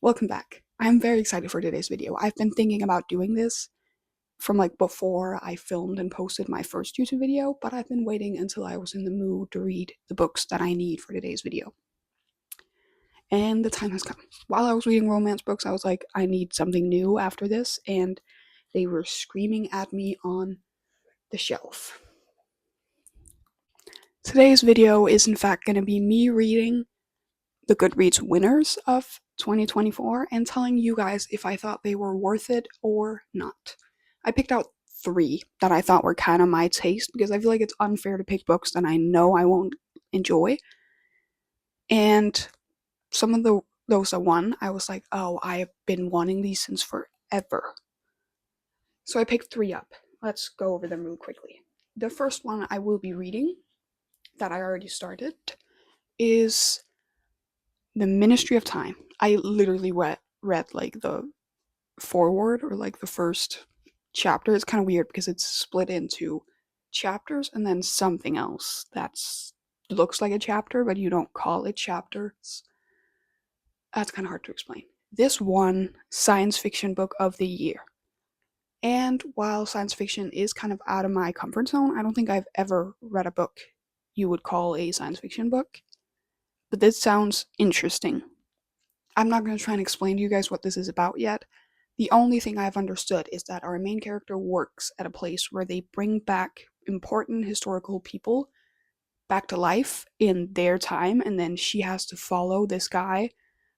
Welcome back. I'm very excited for today's video. I've been thinking about doing this from before I filmed and posted my first YouTube video, but I've been waiting until I was in the mood to read the books that I need for today's video. And the time has come. While I was reading romance books, I was like, I need something new after this, and they were screaming at me on the shelf. Today's video is in fact going to be me reading the Goodreads winners of 2024 and telling you guys if I thought they were worth it or not. I picked out 3 that I thought were kind of my taste because I feel like it's unfair to pick books that I know I won't enjoy. And some of those that won, I was like, oh, I have been wanting these since forever. So I picked 3 up. Let's go over them real quickly. The first one I will be reading, that I already started, is The Ministry of Time. I literally read the forward or the first chapter. It's kind of weird because it's split into chapters and then something else that's looks like a chapter, but you don't call it chapters. That's kind of hard to explain. This won science fiction book of the year. And while science fiction is kind of out of my comfort zone, I don't think I've ever read a book you would call a science fiction book. But this sounds interesting. I'm not going to try and explain to you guys what this is about yet. The only thing I've understood is that our main character works at a place where they bring back important historical people back to life in their time, and then she has to follow this guy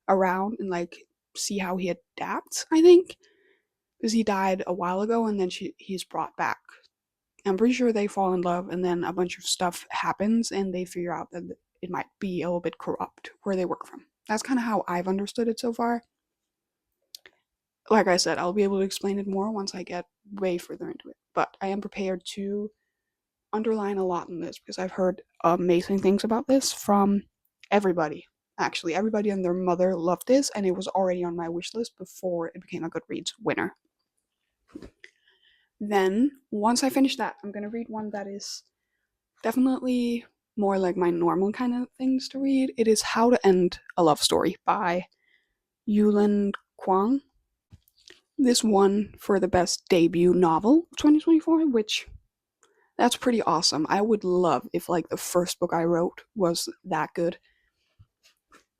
around and see how he adapts, I think. Because he died a while ago and then he's brought back. I'm pretty sure they fall in love and then a bunch of stuff happens and they figure out that it might be a little bit corrupt where they work from. That's kind of how I've understood it so far. Like I said, I'll be able to explain it more once I get way further into it. But I am prepared to underline a lot in this because I've heard amazing things about this from everybody. Actually, everybody and their mother loved this, and it was already on my wish list before it became a Goodreads winner. Then, once I finish that, I'm going to read one that is definitely more like my normal kind of things to read. It is How to End a Love Story by Yulin Kwang. This won for the best debut novel of 2024, which that's pretty awesome. I would love if the first book I wrote was that good.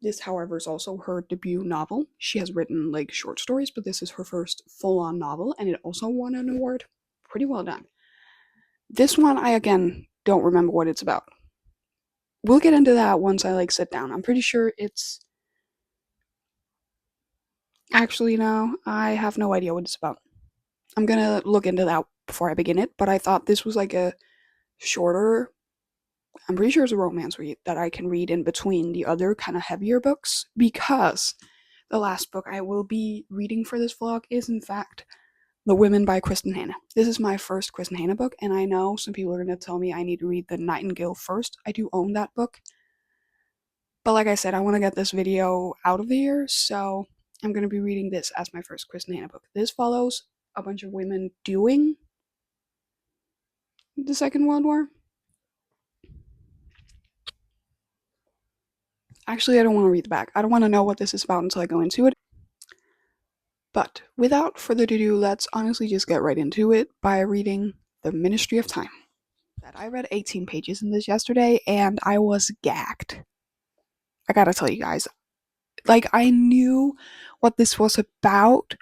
This, however, is also her debut novel. She has written short stories, but this is her first full-on novel, and it also won an award. Pretty well done. This one, I again don't remember what it's about. We'll get into that once I sit down. I'm pretty sure it's actually no, I have no idea what it's about. I'm gonna look into that before I begin it, but I thought this was a shorter, I'm pretty sure it's a romance read that I can read in between the other kind of heavier books, because the last book I will be reading for this vlog is in fact The Women by Kristen Hanna. This is my first Kristen Hanna book, and I know some people are going to tell me I need to read The Nightingale first. I do own that book. But like I said, I want to get this video out of here, so I'm going to be reading this as my first Kristen Hanna book. This follows a bunch of women during the Second World War. Actually, I don't want to read the back. I don't want to know what this is about until I go into it. But without further ado, let's honestly just get right into it by reading The Ministry of Time. I read 18 pages in this yesterday, and I was gagged. I gotta tell you guys, I knew what this was about,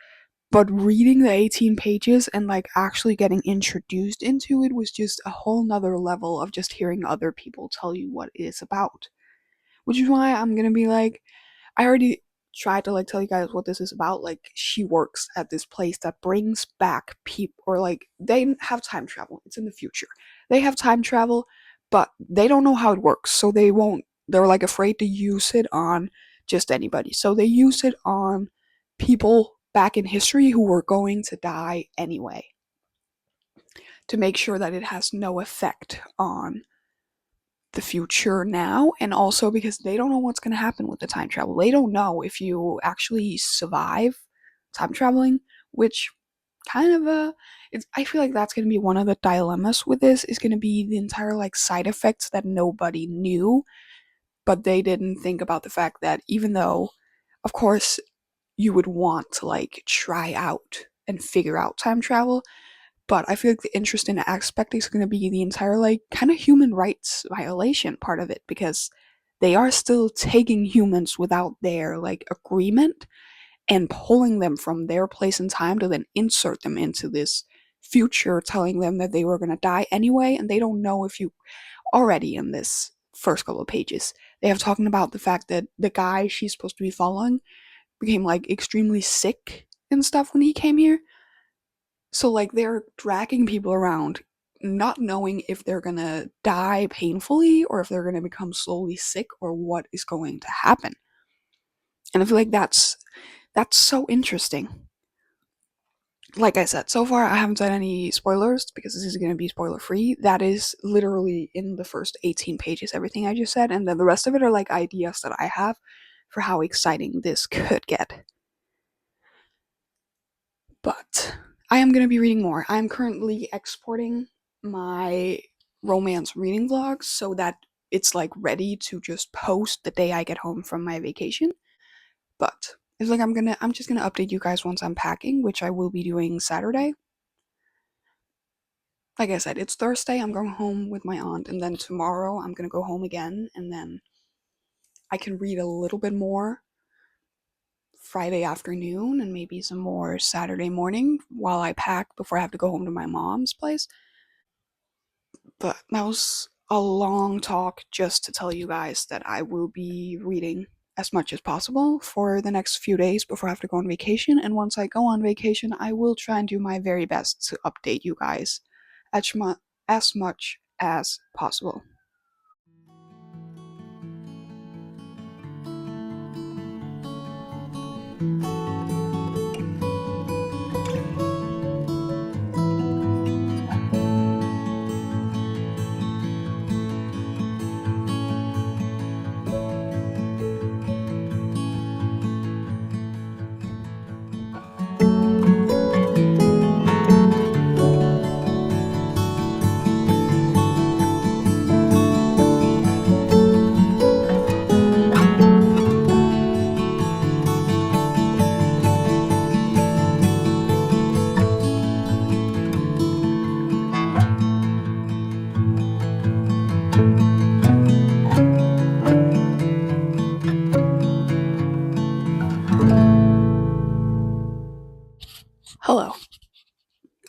but reading the 18 pages and actually getting introduced into it was just a whole nother level of just hearing other people tell you what it is about. Which is why I'm gonna be I already tried to tell you guys what this is about. She works at this place that brings back people, or they have time travel. It's in the future. They have time travel, but they don't know how it works, so they're afraid to use it on just anybody. So they use it on people back in history who were going to die anyway, to make sure that it has no effect on the future now, and also because they don't know what's going to happen with the time travel. They don't know if you actually survive time traveling, which kind of I feel like that's going to be one of the dilemmas with this, is going to be the entire side effects that nobody knew, but they didn't think about the fact that even though, of course, you would want to like try out and figure out time travel. But I feel like the interesting aspect is going to be the entire like kind of human rights violation part of it, because they are still taking humans without their like agreement and pulling them from their place in time to then insert them into this future, telling them that they were going to die anyway, and they don't know if you already in this first couple of pages. They have talking about the fact that the guy she's supposed to be following became like extremely sick and stuff when he came here. So like they're dragging people around not knowing if they're gonna die painfully or if they're gonna become slowly sick or what is going to happen. And I feel like that's so interesting. Like I said, so far I haven't said any spoilers because this is going to be spoiler free. That is literally in the first 18 pages, everything I just said, and then the rest of it are like ideas that I have for how exciting this could get. But I am going to be reading more. I'm currently exporting my romance reading vlogs so that it's like ready to just post the day I get home from my vacation. But it's like I'm just gonna update you guys once I'm packing, which I will be doing Saturday. Like I said, it's Thursday, I'm going home with my aunt, and then tomorrow I'm gonna go home again, and then I can read a little bit more Friday afternoon and maybe some more Saturday morning while I pack before I have to go home to my mom's place. But that was a long talk just to tell you guys that I will be reading as much as possible for the next few days before I have to go on vacation. And once I go on vacation, I will try and do my very best to update you guys as much as possible. Hello.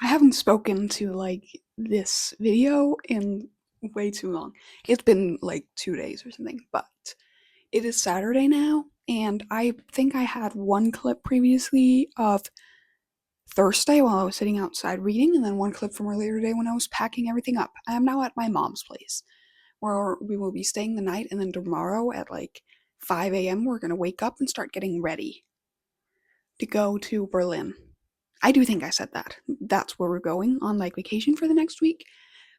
I haven't spoken to like this video in way too long. It's been like 2 days or something, but it is Saturday now, and I think I had one clip previously of Thursday while I was sitting outside reading, and then one clip from earlier today when I was packing everything up. I am now at my mom's place, where we will be staying the night, and then tomorrow at like 5 a.m., we're gonna wake up and start getting ready to go to Berlin. I do think I said that. That's where we're going on like vacation for the next week.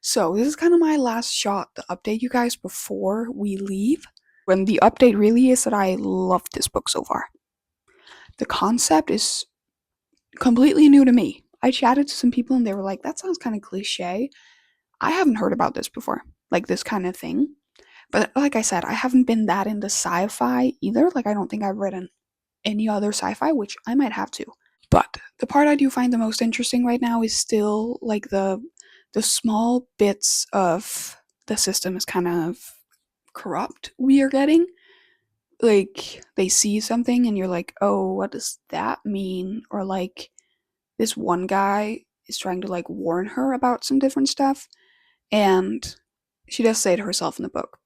So this is kind of my last shot to update you guys before we leave. When the update really is that I love this book so far. The concept is completely new to me. I chatted to some people and they were like, that sounds kind of cliche. I haven't heard about this before, like this kind of thing. But like I said, I haven't been that into sci fi either. Like, I don't think I've read any other sci fi, which I might have to. But the part I do find the most interesting right now is still like the small bits of the system is kind of corrupt we are getting. Like they see something and you're like, oh, what does that mean? Or like this one guy is trying to like warn her about some different stuff, and she does say it herself in the book,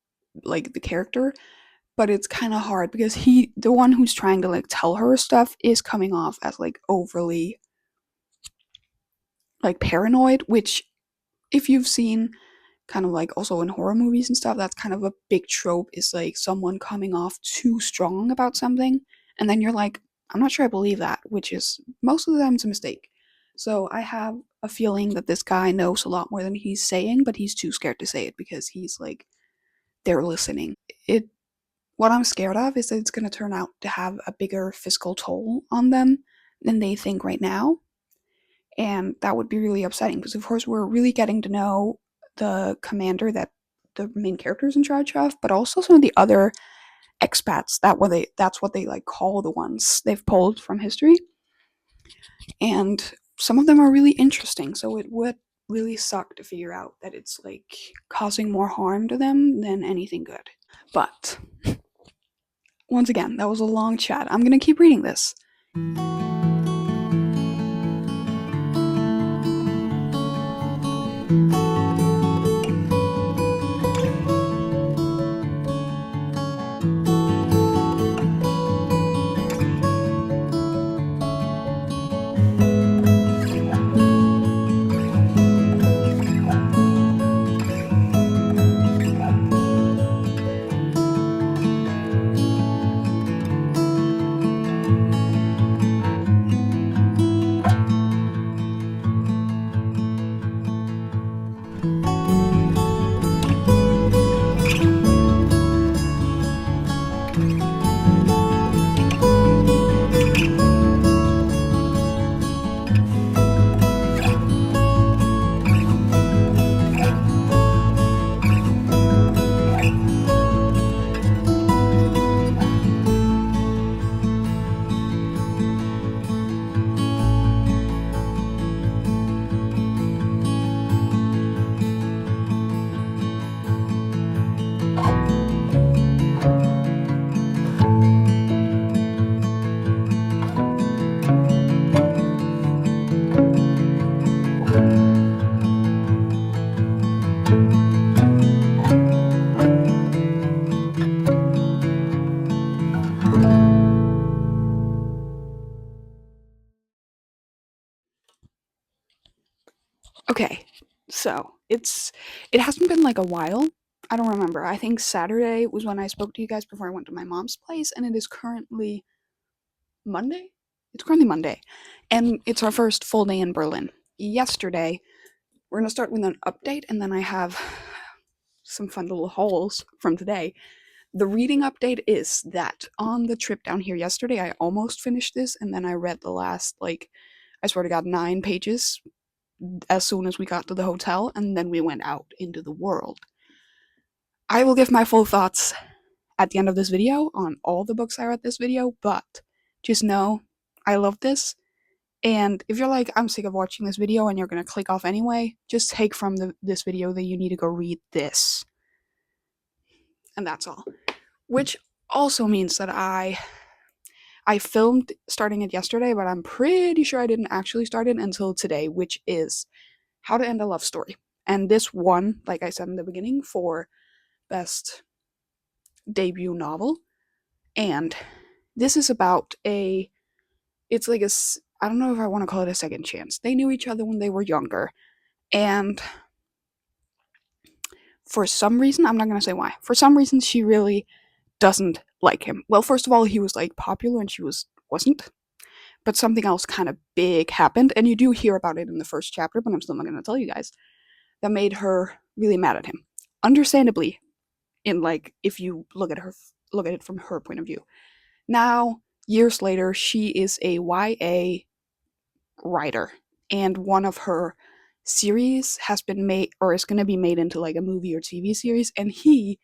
like the character, but it's kind of hard because the one who's trying to like tell her stuff is coming off as like overly like paranoid, which if you've seen kind of like also in horror movies and stuff, that's kind of a big trope, is like someone coming off too strong about something and then you're like, I'm not sure I believe that, which is most of the time it's a mistake. So I have a feeling that this guy knows a lot more than he's saying, but he's too scared to say it because he's like, they're listening. It What I'm scared of is that it's going to turn out to have a bigger physical toll on them than they think right now, and that would be really upsetting because of course we're really getting to know the commander that the main character is in charge of, but also some of the other expats. That's what they like call the ones they've pulled from history. And some of them are really interesting, so it would really suck to figure out that it's like causing more harm to them than anything good. But once again, that was a long chat. I'm gonna keep reading this. Okay, so it hasn't been like a while. I don't remember. I think Saturday was when I spoke to you guys before I went to my mom's place, and it is currently Monday. It's currently Monday, and it's our first full day in Berlin. Yesterday, we're gonna start with an update, and then I have some fun little hauls from today. The reading update is that on the trip down here yesterday, I almost finished this, and then I read the last, like, I swear to God, 9 pages as soon as we got to the hotel, and then we went out into the world. I will give my full thoughts at the end of this video on all the books I read this video, but just know I love this. And if you're like, I'm sick of watching this video and you're gonna click off anyway, just take from this video that you need to go read this. And that's all. Which also means that I filmed starting it yesterday, but I'm pretty sure I didn't actually start it until today, which is How to End a Love Story. And this won, like I said in the beginning, for best debut novel. And this is about it's like I don't know if I want to call it a second chance. They knew each other when they were younger. And for some reason, I'm not going to say why, for some reason, she really doesn't like him. Well, first of all, he was like popular and she wasn't. But something else kind of big happened, and you do hear about it in the first chapter, but I'm still not going to tell you guys, that made her really mad at him. Understandably, in like if you look at it from her point of view. Now, years later, she is a YA writer, and one of her series has been made or is going to be made into like a movie or TV series, and he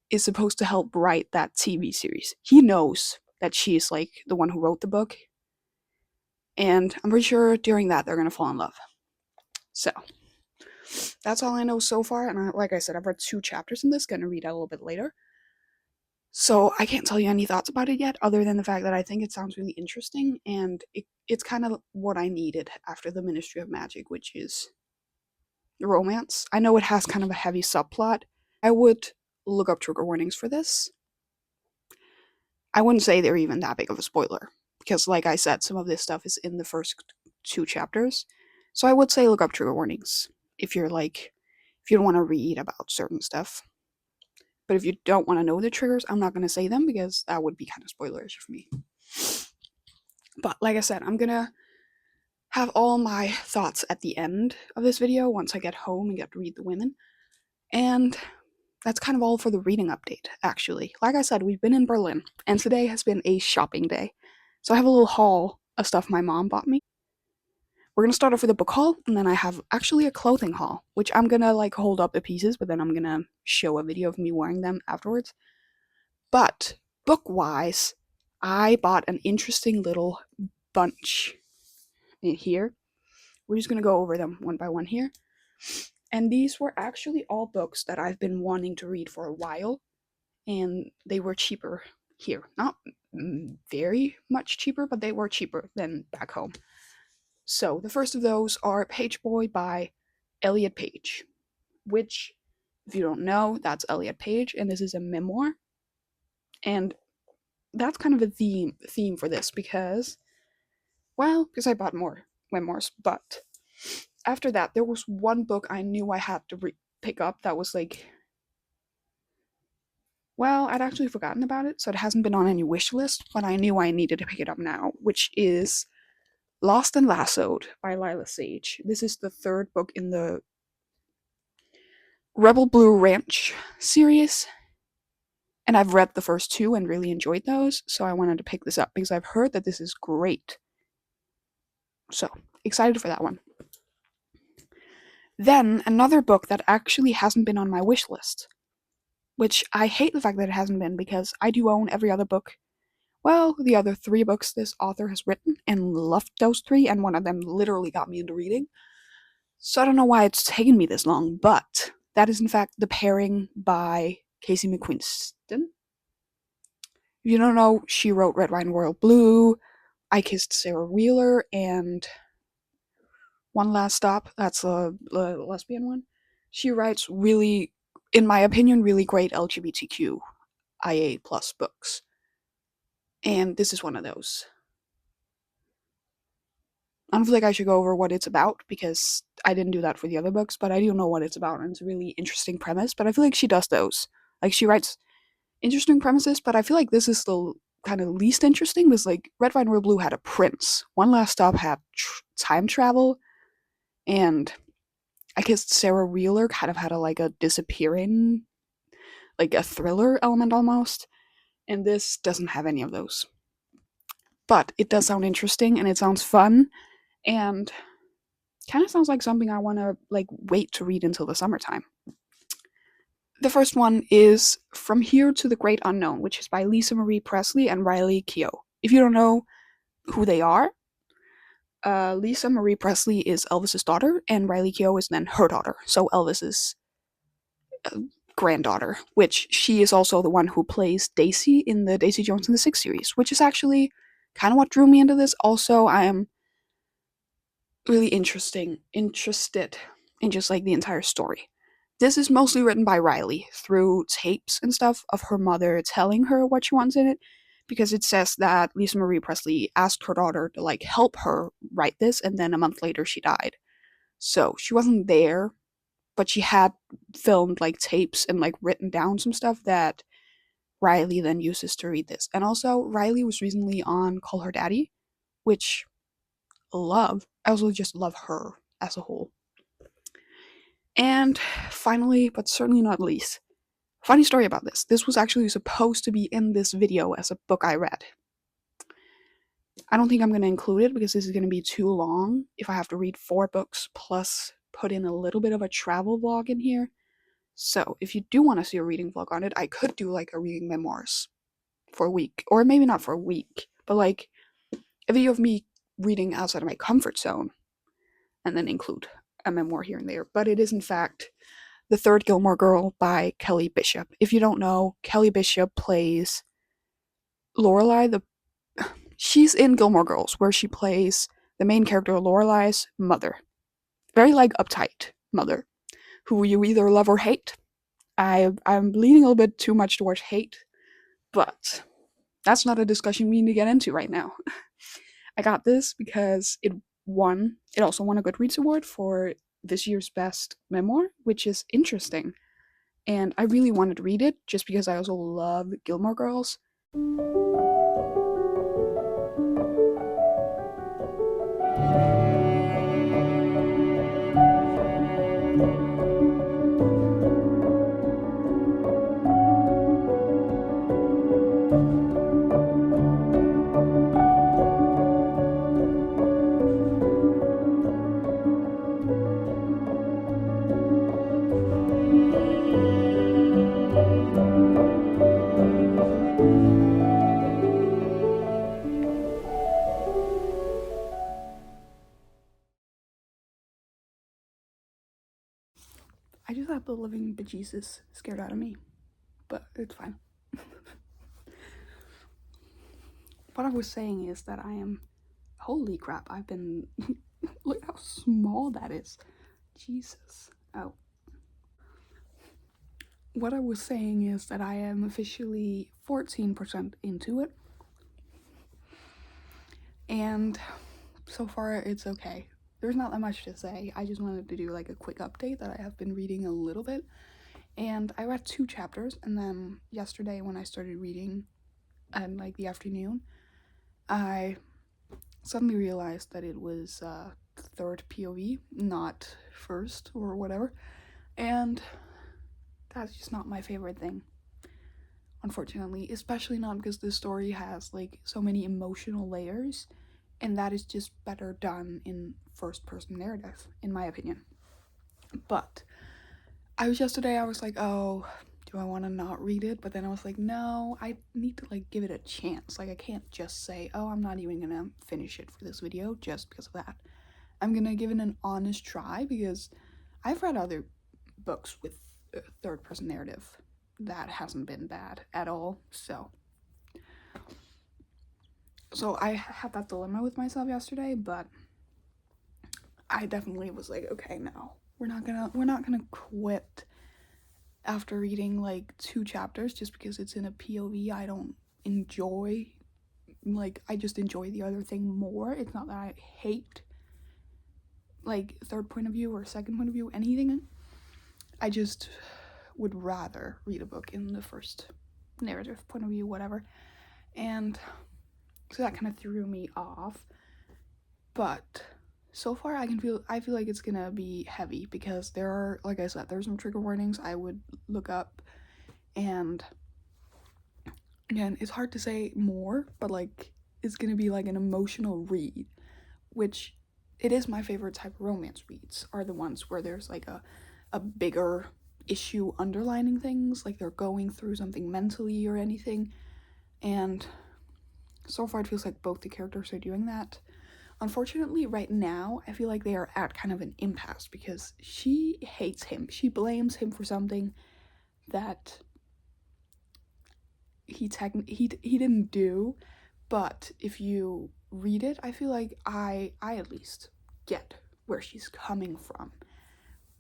is supposed to help write that TV series. He knows that she's like the one who wrote the book, and I'm pretty sure during that they're going to fall in love. So, that's all I know so far, and like I said, I've read 2 chapters in this, gonna read it a little bit later. So I can't tell you any thoughts about it yet, other than the fact that I think it sounds really interesting, and it's kind of what I needed after the Ministry of Magic, which is romance. I know it has kind of a heavy subplot. I would look up trigger warnings for this. I wouldn't say they're even that big of a spoiler, because like I said, some of this stuff is in the first 2 chapters. So I would say look up trigger warnings if you don't want to read about certain stuff. But if you don't want to know the triggers, I'm not going to say them because that would be kind of spoilerish for me. But like I said, I'm going to have all my thoughts at the end of this video once I get home and get to read The Women. And that's kind of all for the reading update, actually. Like I said, we've been in Berlin, and today has been a shopping day. So I have a little haul of stuff my mom bought me. We're gonna start off with a book haul, and then I have actually a clothing haul, which I'm gonna like hold up the pieces, but then I'm gonna show a video of me wearing them afterwards. But book-wise, I bought an interesting little bunch in here. We're just going to go over them one by one here. And these were actually all books that I've been wanting to read for a while, and they were cheaper here. Not very much cheaper, but they were cheaper than back home. So the first of those are Page Boy by Elliot Page, which, if you don't know, that's Elliot Page, and this is a memoir. And that's kind of a theme for this because I bought more memoirs, but after that, there was one book I knew I had to pick up that was like, I'd actually forgotten about it, so it hasn't been on any wish list, but I knew I needed to pick it up now, which is Lost and Lassoed by Lila Sage. This is the third book in the Rebel Blue Ranch series, and I've read the first two and really enjoyed those, so I wanted to pick this up because I've heard that this is great. So, excited for that one. Then, another book that actually hasn't been on my wish list, which I hate the fact that it hasn't been because I do own every other book. Well, the other 3 books this author has written, and loved those 3, and one of them literally got me into reading. So I don't know why it's taken me this long, but that is in fact The Pairing by Casey McQuiston. If you don't know, she wrote Red Wine Royal Blue, I Kissed Sarah Wheeler, and One Last Stop. That's a lesbian one. She writes really, in my opinion, really great LGBTQ IA plus books. And this is one of those. I don't feel like I should go over what it's about because I didn't do that for the other books, but I do know what it's about, and it's a really interesting premise, but I feel like she does those. Like, she writes interesting premises, but I feel like this is the kind of least interesting because, like, Red Wine Royal Blue had a prince, One Last Stop had time travel, and I guess Sarah Wheeler kind of had a disappearing, like a thriller element almost, and this doesn't have any of those. But it does sound interesting, and it sounds fun, and kind of sounds like something I want to wait to read until the summertime. The first one is From Here to the Great Unknown, which is by Lisa Marie Presley and Riley Keough. If you don't know who they are, Lisa Marie Presley is Elvis's daughter, and Riley Keough is then her daughter, so Elvis's granddaughter, which she is also the one who plays Daisy in the Daisy Jones and the Six series, which is actually kind of what drew me into this. Also, I am really interested in just the entire story. This is mostly written by Riley through tapes and stuff of her mother telling her what she wants in it, because it says that Lisa Marie Presley asked her daughter to help her write this, and then a month later she died. So she wasn't there, but she had filmed tapes and written down some stuff that Riley then uses to read this. And also, Riley was recently on Call Her Daddy, which I also just love her as a whole. And finally, but certainly not least, funny story about this. This was actually supposed to be in this video as a book I read. I don't think I'm going to include it because this is going to be too long if I have to read 4 books plus put in a little bit of a travel vlog in here. So if you do want to see a reading vlog on it, I could do a reading memoirs for a week, or maybe not for a week, but a video of me reading outside of my comfort zone, and then include a memoir here and there. But it is in fact The Third Gilmore Girl by Kelly Bishop. If you don't know, Kelly Bishop plays Lorelai. She's in Gilmore Girls, where she plays the main character Lorelai's mother. Very uptight mother, who you either love or hate. I'm leaning a little bit too much towards hate, but that's not a discussion we need to get into right now. I got this because it also won a Goodreads award for this year's best memoir, which is interesting. And I really wanted to read it just because I also love Gilmore Girls. I just have the living bejesus scared out of me, but it's fine. What I was saying is that I am. Holy crap, I've been. Look how small that is. Jesus. Oh. What I was saying is that I am officially 14% into it. And so far, it's okay. There's not that much to say. I just wanted to do like a quick update that I have been reading a little bit. And I read 2 chapters, and then yesterday when I started reading at like the afternoon, I suddenly realized that it was third POV, not first or whatever. And that's just not my favorite thing, unfortunately, especially not because the story has like so many emotional layers, and that is just better done in first person narrative, in my opinion. But I was like, oh, do I want to not read it? But then I was like, no, I need to like give it a chance. Like, I can't just say, oh, I'm not even gonna finish it for this video just because of that. I'm gonna give it an honest try because I've read other books with third person narrative that hasn't been bad at all. So I had that dilemma with myself yesterday, but I definitely was like, okay, no, we're not gonna quit after reading like 2 chapters just because it's in a POV I don't enjoy. Like, I just enjoy the other thing more. It's not that I hate like third point of view or second point of view, anything. I just would rather read a book in the first narrative point of view, whatever. And so that kind of threw me off. But so far I feel like it's gonna be heavy because there are, like I said, there's some trigger warnings I would look up, and again, it's hard to say more, but like it's gonna be like an emotional read, which it is my favorite type of romance reads, are the ones where there's like a bigger issue underlining things, like they're going through something mentally or anything. And so far it feels like both the characters are doing that. Unfortunately, right now, I feel like they are at kind of an impasse because she hates him. She blames him for something that he didn't do. But if you read it, I feel like I at least get where she's coming from.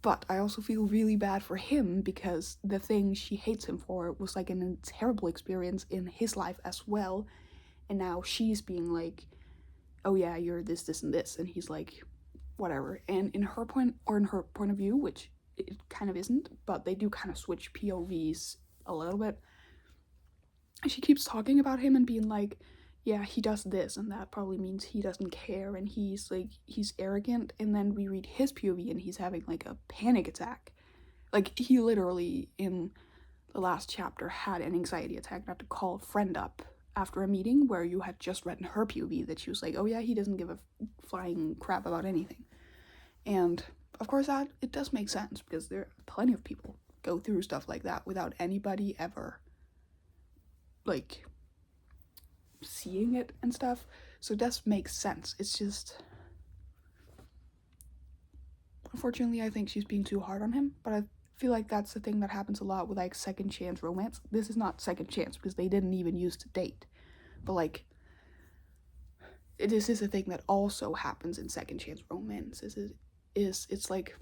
But I also feel really bad for him because the thing she hates him for was like a terrible experience in his life as well. And now she's being like, oh yeah, you're this, this, and this. And he's like, whatever. And in her point of view, which it kind of isn't, but they do kind of switch POVs a little bit. She keeps talking about him and being like, yeah, he does this, and that probably means he doesn't care, and he's arrogant. And then we read his POV and he's having like a panic attack. Like, he literally in the last chapter had an anxiety attack and had to call a friend up after a meeting where you had just read in her POV that she was like, oh yeah, he doesn't give a flying crap about anything. And of course that it does make sense because there are plenty of people go through stuff like that without anybody ever like seeing it and stuff. So it does make sense. It's just, unfortunately, I think she's being too hard on him, but I feel like that's the thing that happens a lot with like second chance romance. This is not second chance because they didn't even use to date, but like this is a thing that also happens in second chance romance. It's like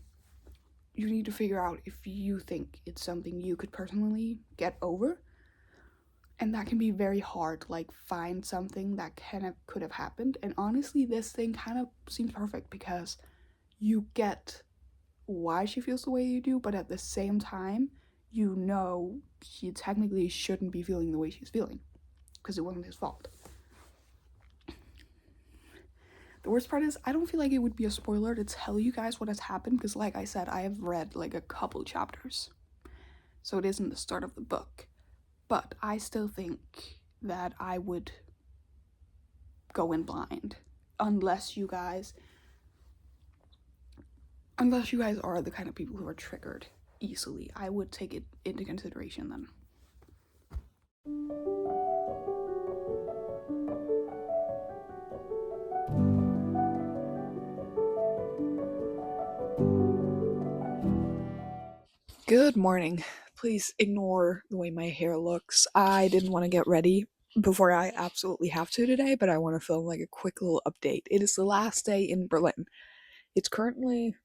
you need to figure out if you think it's something you could personally get over, and that can be very hard to like find something that kind of could have happened. And honestly, this thing kind of seems perfect because you get why she feels the way you do, but at the same time, you know she technically shouldn't be feeling the way she's feeling because it wasn't his fault. The worst part is I don't feel like it would be a spoiler to tell you guys what has happened because, like I said, I have read like a couple chapters, so it isn't the start of the book. But I still think that I would go in blind unless you guys are the kind of people who are triggered easily. I would take it into consideration then. Good morning. Please ignore the way my hair looks. I didn't want to get ready before I absolutely have to today, but I want to film like a quick little update. It is the last day in Berlin. It's currently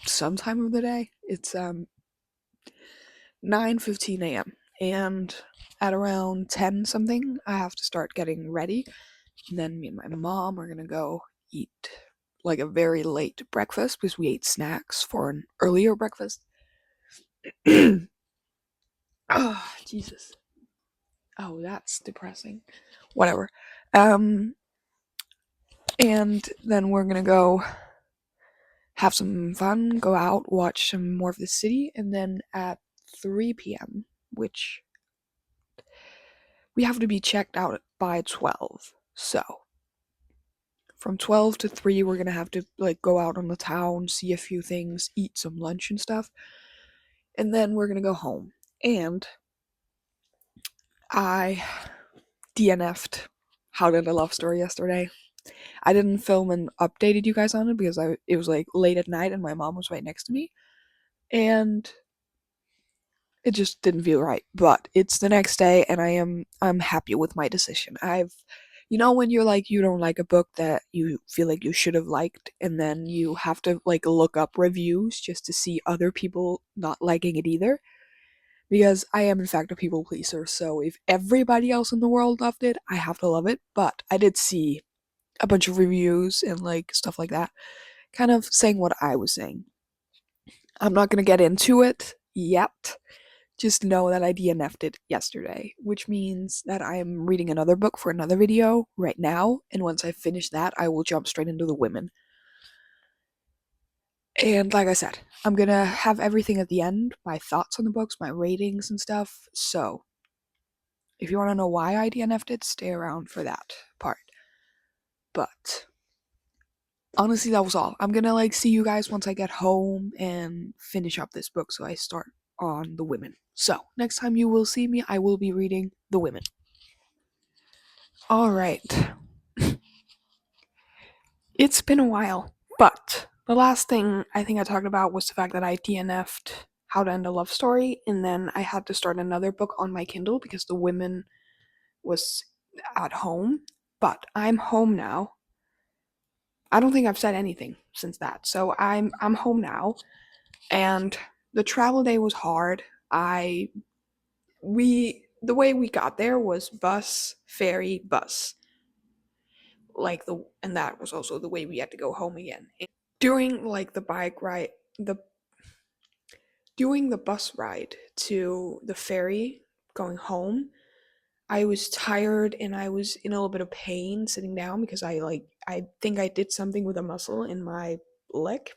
some time of the day. It's 9:15 a.m. and at around 10 something I have to start getting ready. And then me and my mom are going to go eat like a very late breakfast because we ate snacks for an earlier breakfast. Oh, Jesus. Oh, that's depressing. Whatever. Um, and then we're gonna go have some fun, go out, watch some more of the city, and then at 3 p.m., which we have to be checked out by 12. So, from 12 to 3, we're gonna have to like go out on the town, see a few things, eat some lunch and stuff, and then we're gonna go home. And I DNF'd How Did I Love Story yesterday. I didn't film and updated you guys on it because it was like late at night and my mom was right next to me, and it just didn't feel right. But it's the next day and I'm happy with my decision. When you're like you don't like a book that you feel like you should have liked, and then you have to like look up reviews just to see other people not liking it either. Because I am in fact a people pleaser, so if everybody else in the world loved it, I have to love it. But I did see a bunch of reviews and like stuff like that, kind of saying what I was saying. I'm not gonna get into it yet. Just know that I DNF'd it yesterday, which means that I'm reading another book for another video right now, and once I finish that, I will jump straight into the women. And like I said, I'm gonna have everything at the end, my thoughts on the books, my ratings and stuff. So if you want to know why I DNF'd it, stay around for that part. But honestly, that was all. I'm gonna like see you guys once I get home and finish up this book so I start on the women. So next time you will see me, I will be reading the women. Alright. It's been a while, but the last thing I think I talked about was the fact that I DNF'd How to End a Love Story, and then I had to start another book on my Kindle because the women was at home. But I'm home now. I don't think I've said anything since that. So I'm home now, and the travel day was hard. The way we got there was bus, ferry, bus. And that was also the way we had to go home again. And during like the bike ride, the doing the bus ride to the ferry going home, I was tired and I was in a little bit of pain sitting down because I think I did something with a muscle in my leg.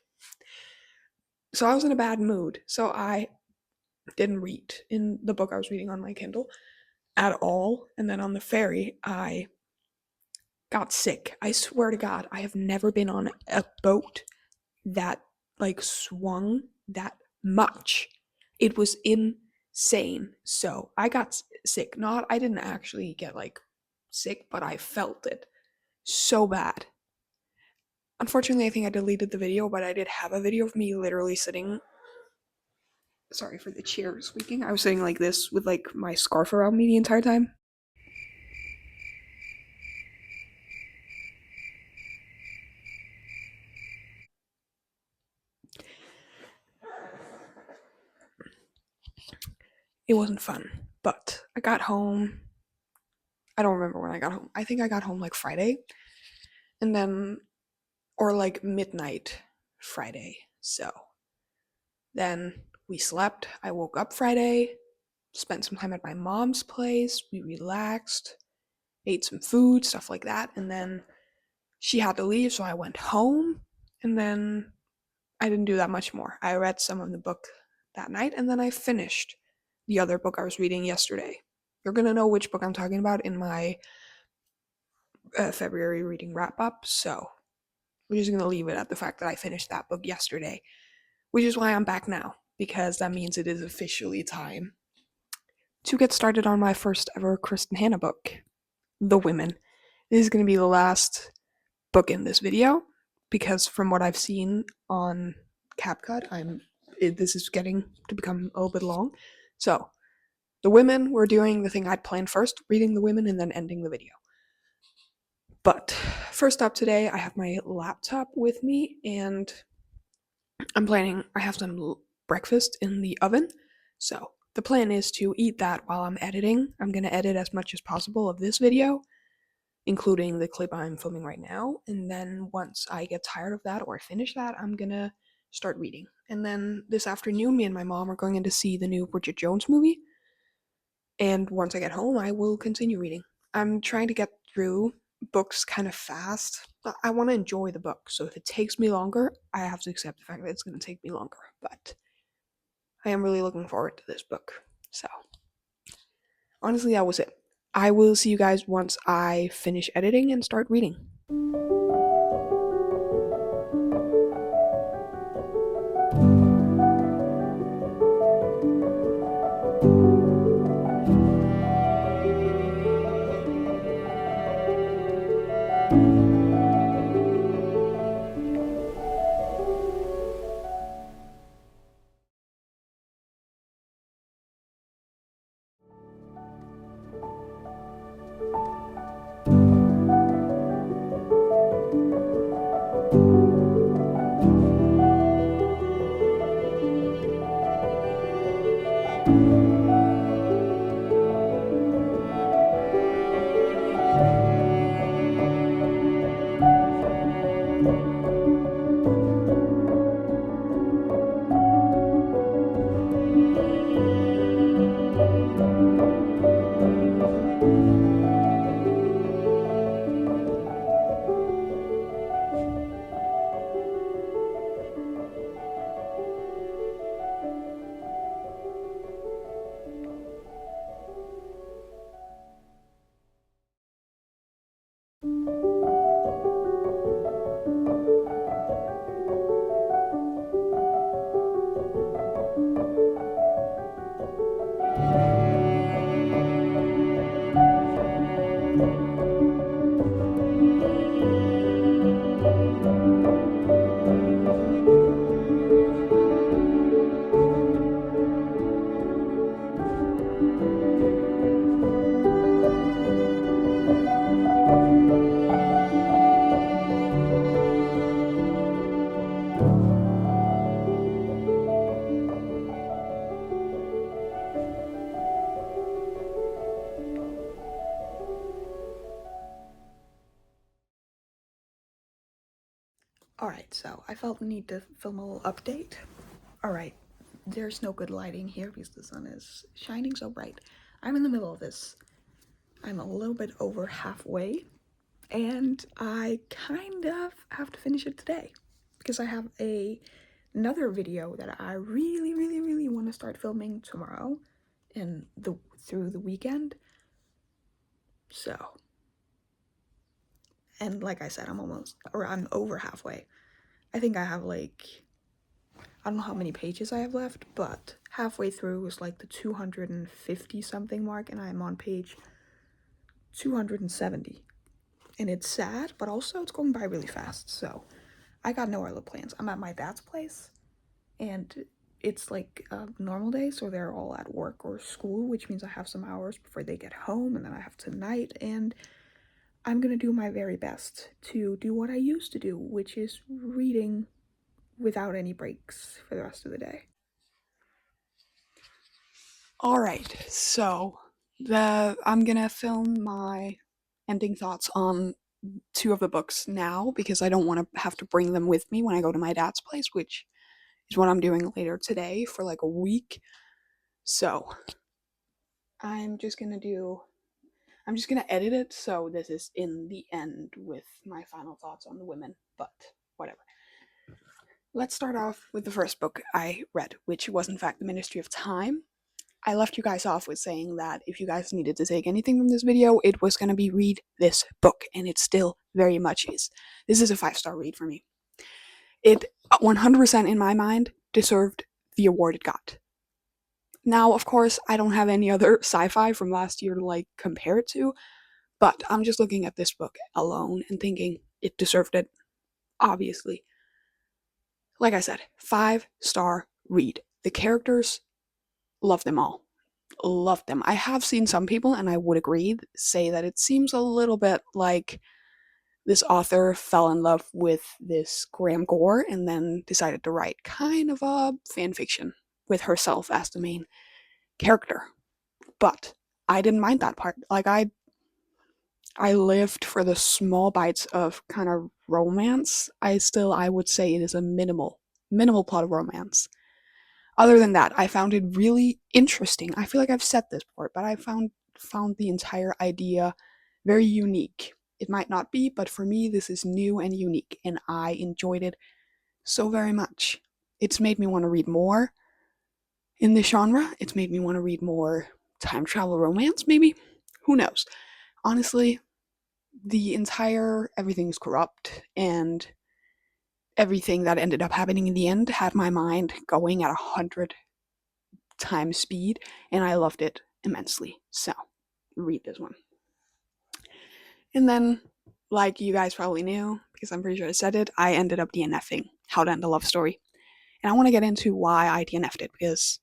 So I was in a bad mood. So I didn't read in the book I was reading on my Kindle at all. And then on the ferry, I got sick. I swear to God, I have never been on a boat that like swung that much. It was insane. So I got sick. I didn't actually get like sick, but I felt it so bad. Unfortunately, I think I deleted the video, but I did have a video of me literally sitting. Sorry for the chair squeaking. I was sitting like this with like my scarf around me the entire time. It wasn't fun, but I got home. I don't remember when I got home. I think I got home like Friday, and then, or like midnight Friday. So then we slept. I woke up Friday, spent some time at my mom's place. We relaxed, ate some food, stuff like that. And then she had to leave, so I went home. And then I didn't do that much more. I read some of the book that night, and then I finished the other book I was reading yesterday. You're gonna know which book I'm talking about in my February reading wrap up, so we're just gonna leave it at the fact that I finished that book yesterday, which is why I'm back now, because that means it is officially time to get started on my first ever Kristen Hanna book, The Women. This is gonna be the last book in this video, because from what I've seen on CapCut, I'm this is getting to become a little bit long. So, the women, we're doing the thing I'd planned first, reading the women and then ending the video. But first up today, I have my laptop with me and I have some breakfast in the oven. So the plan is to eat that while I'm editing. I'm going to edit as much as possible of this video, including the clip I'm filming right now. And then once I get tired of that or finish that, I'm going to start reading. And then this afternoon, me and my mom are going in to see the new Bridget Jones movie. And once I get home, I will continue reading. I'm trying to get through books kind of fast. I want to enjoy the book, so if it takes me longer, I have to accept the fact that it's going to take me longer. But I am really looking forward to this book. So, honestly, that was it. I will see you guys once I finish editing and start reading. Alright, so I felt the need to film a little update. Alright, there's no good lighting here because the sun is shining so bright. I'm in the middle of this. I'm a little bit over halfway, and I kind of have to finish it today because I have another video that I really want to start filming tomorrow and through the weekend. So, and like I said, I'm over halfway. I think I have like, I don't know how many pages I have left, but halfway through is like the 250 something mark, and I'm on page 270. And it's sad, but also it's going by really fast. So I got no other plans. I'm at my dad's place, and it's like a normal day, so they're all at work or school, which means I have some hours before they get home, and then I have tonight, and I'm gonna do my very best to do what I used to do, which is reading without any breaks for the rest of the day. Alright, so I'm gonna film my ending thoughts on two of the books now because I don't want to have to bring them with me when I go to my dad's place, which is what I'm doing later today for like a week. So I'm just gonna edit it so this is in the end with my final thoughts on the women, but whatever. Let's start off with the first book I read, which was in fact The Ministry of Time. I left you guys off with saying that if you guys needed to take anything from this video, it was going to be read this book, and it still very much is. This is a 5-star read for me. It 100% in my mind deserved the award it got. Now, of course, I don't have any other sci-fi from last year to like compare it to, but I'm just looking at this book alone and thinking it deserved it, obviously. Like I said, 5-star read. The characters, love them all. Love them. I have seen some people, and I would agree, say that it seems a little bit like this author fell in love with this Graham Gore and then decided to write kind of a fan fiction with herself as the main character. But I didn't mind that part. Like I lived for the small bites of kind of romance. I would say it is a minimal plot of romance. Other than that, I found it really interesting. I feel like I've said this before, but I found the entire idea very unique. It might not be, but for me this is new and unique and I enjoyed it so very much. It's made me want to read more in this genre. It's made me want to read more time travel romance maybe. Who knows? Honestly, the entire everything's corrupt and everything that ended up happening in the end had my mind going at 100 times speed, and I loved it immensely. So, read this one. And then, like you guys probably knew, because I'm pretty sure I said it, I ended up DNFing How to End a Love Story. And I want to get into why I DNF'd it, because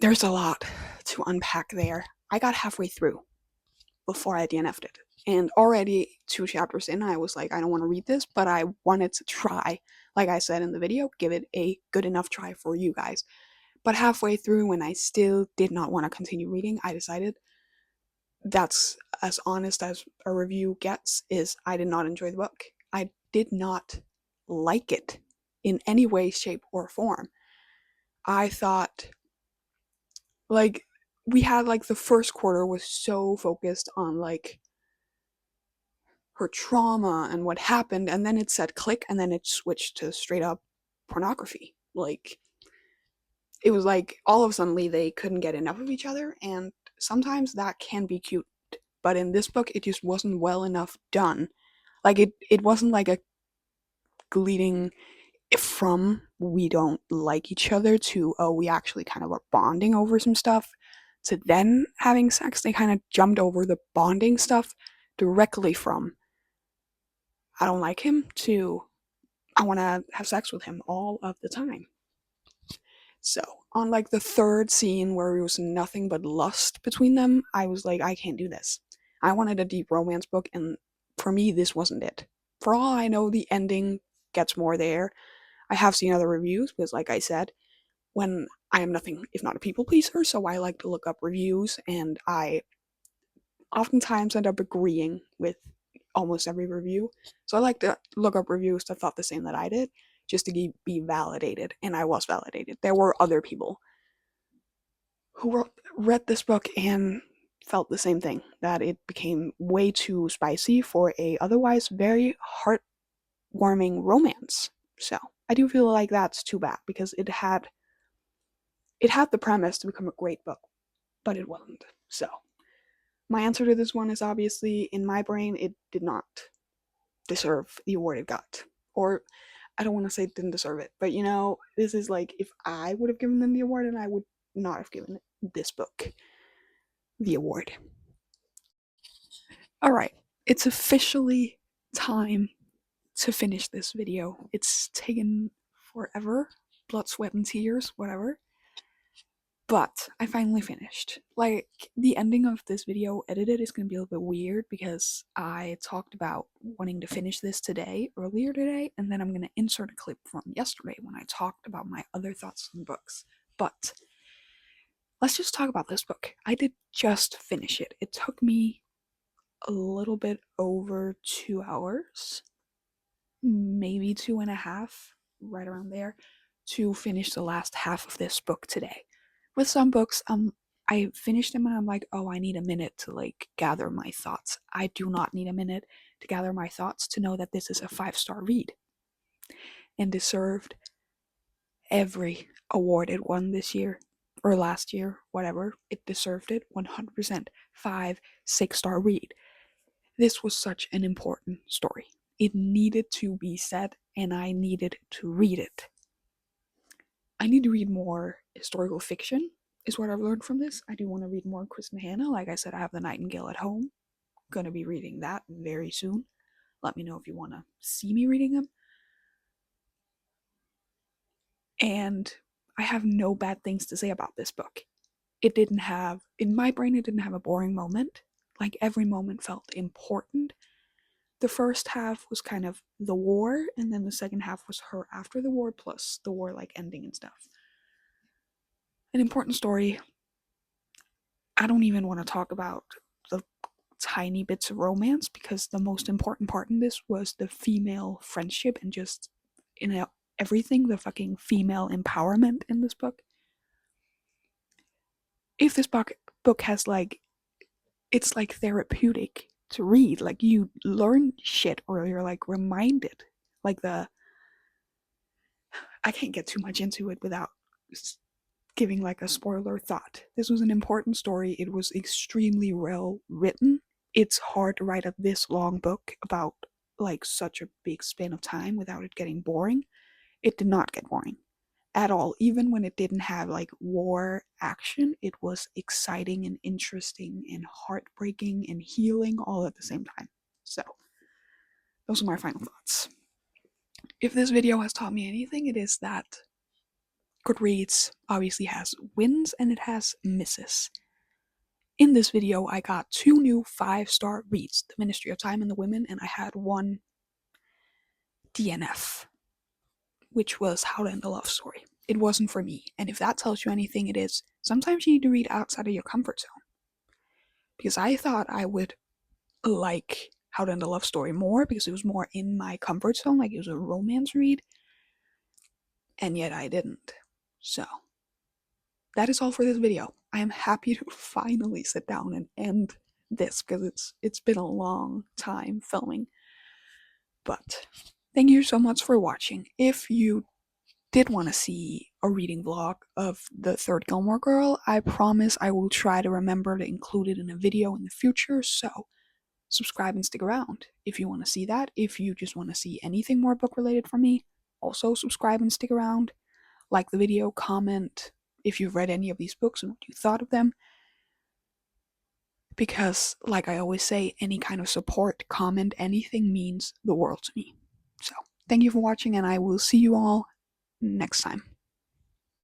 there's a lot to unpack there. I got halfway through before I DNF'd it. And already 2 chapters in, I was like, I don't want to read this, but I wanted to try, like I said in the video, give it a good enough try for you guys. But halfway through, when I still did not want to continue reading, I decided that's as honest as a review gets, is I did not enjoy the book. I did not like it in any way, shape, or form. I thought, like, we had, like, the first quarter was so focused on, like, her trauma and what happened, and then it said click, and then it switched to straight up pornography. Like, it was like all of a sudden they couldn't get enough of each other, and sometimes that can be cute, but in this book it just wasn't well enough done. Like it wasn't like a leading from we don't like each other to, oh, we actually kind of are bonding over some stuff, to then having sex. They kind of jumped over the bonding stuff directly from I don't like him to I want to have sex with him all of the time. So, on like the third scene where it was nothing but lust between them, I was like, I can't do this. I wanted a deep romance book, and for me, this wasn't it. For all I know, the ending gets more there. I have seen other reviews because, like I said, when I am nothing if not a people pleaser, so I like to look up reviews, and I oftentimes end up agreeing with almost every review. So I like to look up reviews that thought the same that I did, just to be validated, and I was validated. There were other people who read this book and felt the same thing, that it became way too spicy for a otherwise very heartwarming romance. So I do feel like that's too bad, because it had the premise to become a great book, but it wasn't. So my answer to this one is obviously, in my brain, it did not deserve the award it got. Or I don't want to say it didn't deserve it, but this is like if I would have given them the award, and I would not have given this book the award. Alright, it's officially time to finish this video. It's taken forever, blood, sweat, and tears, whatever. But I finally finished. Like, the ending of this video edited is going to be a little bit weird, because I talked about wanting to finish this earlier today, and then I'm going to insert a clip from yesterday when I talked about my other thoughts on books. But let's just talk about this book. I did just finish it. It took me a little bit over 2 hours, maybe 2.5, right around there, to finish the last half of this book today. With some books, I finished them and I'm like, oh, I need a minute to like gather my thoughts. I do not need a minute to gather my thoughts to know that this is a 5-star read, and deserved every award it won this year or last year, whatever. It deserved it 100%. 5-6-star read. This was such an important story. It needed to be said, and I needed to read it. I need to read more historical fiction, is what I've learned from this. I do want to read more Kristen Hanna. Like I said, I have The Nightingale at home. Gonna be reading that very soon. Let me know if you want to see me reading them. And I have no bad things to say about this book. It didn't have, in my brain, it didn't have a boring moment. Like every moment felt important. The first half was kind of the war, and then the second half was her after the war, plus the war like ending and stuff. An important story. I don't even want to talk about the tiny bits of romance because the most important part in this was the female friendship and just everything, the fucking female empowerment in this book. If this book has like, it's like therapeutic to read, like you learn shit or you're like reminded, like I can't get too much into it without giving like a spoiler thought. This was an important story. It was extremely well written. It's hard to write a this long book about like such a big span of time without it getting boring. It did not get boring at all. Even when it didn't have like war action, it was exciting and interesting and heartbreaking and healing all at the same time. So, those are my final thoughts. If this video has taught me anything, it is that Goodreads obviously has wins and it has misses. In this video, I got 2 new 5-star reads, The Ministry of Time and the Women, and I had 1 DNF, which was How to End a Love Story. It wasn't for me, and if that tells you anything, it is sometimes you need to read outside of your comfort zone. Because I thought I would like How to End a Love Story more because it was more in my comfort zone, like it was a romance read, and yet I didn't. So, that is all for this video. I am happy to finally sit down and end this because it's been a long time filming. But thank you so much for watching. If you did want to see a reading vlog of the third Gilmore Girl, I promise I will try to remember to include it in a video in the future, so subscribe and stick around if you want to see that. If you just want to see anything more book related from me, also subscribe and stick around. Like the video, comment if you've read any of these books and what you thought of them. Because, like I always say, any kind of support, comment, anything means the world to me. So, thank you for watching, and I will see you all next time.